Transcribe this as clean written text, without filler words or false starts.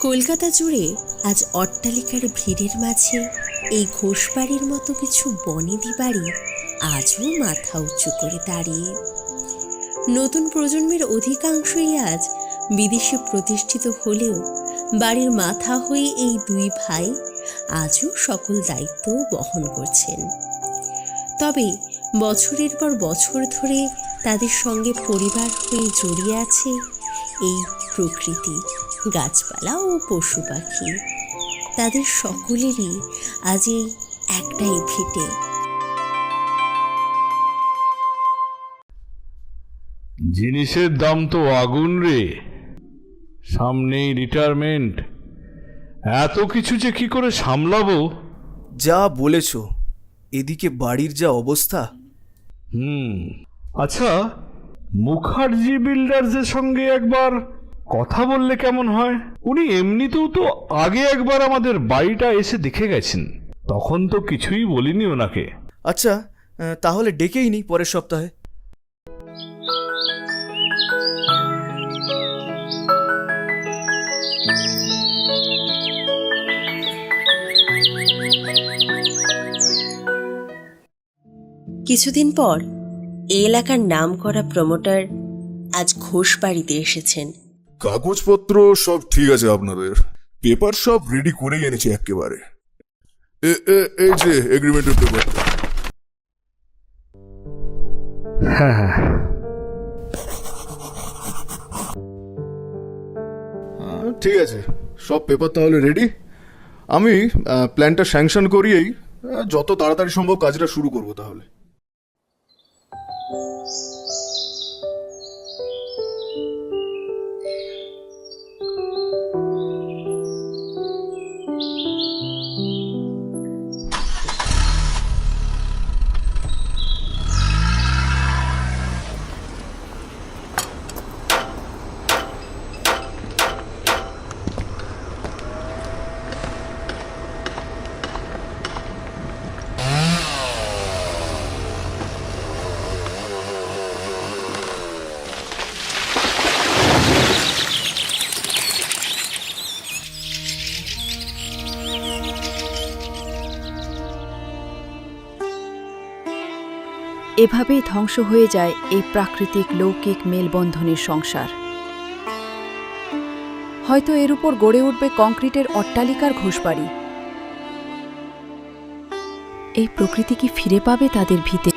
কলকাতা জুড়ে আজ অট্টালিকার ভিড়ের মাঝে এই ঘোষবাড়ির মতো কিছু বনেদি বাড়ি আজও মাথা উঁচু করে দাঁড়িয়ে। নতুন প্রজন্মের অধিকাংশই আজ বিদেশে প্রতিষ্ঠিত হলেও বাড়ির মাথা হয়ে এই দুই ভাই আজও সকল দায়িত্ব বহন করছেন। তবে বছরের পর বছর ধরে তাদের সঙ্গে পরিবার হয়ে জড়িয়ে আছে এই প্রকৃতি, গাছপালা ও পশু পাখি। তাদের সকলেরই আজ এই একটাই ভিটে। জিনিসের দাম তো আগুন রে, সামনেই রিটায়ারমেন্ট, এত কিছু যে কি করে সামলাবো। যা বলেছ, এদিকে বাড়ির যা অবস্থা। আচ্ছা, মুখার্জি বিল্ডার্সের সঙ্গে একবার কথা বললে কেমন হয়? উনি এমনিতেও তো আগে একবার আমাদের বাড়িটা এসে দেখে গেছেন, তখন তো কিছুই বলিনি ওনাকে। আচ্ছা, তাহলে ডেকেই নি পরের সপ্তাহে। কিছুদিন পর এই এলাকার নামকরা প্রমোটার আজ ঘোষবাড়িতে এসেছেন। কাগজপত্র সব ঠিক আছে, আপনাদের পেপার সব রেডি করেই এনেছি একেবারে। এই যে এগ্রিমেন্টের পেপার। হ্যাঁ, ঠিক আছে, সব পেপার তাহলে রেডি। আমি প্ল্যানটা স্যাংশন করিয়েই যত তাড়াতাড়ি সম্ভব কাজটা শুরু করব তাহলে। এভাবেই ধ্বংস হয়ে যায় এই প্রাকৃতিক লৌকিক মেলবন্ধনের সংসার। হয়তো এর উপর গড়ে উঠবে কংক্রিটের অট্টালিকার ঘোষবাড়ি। এই প্রকৃতি কি ফিরে পাবে তাদের ভিতে?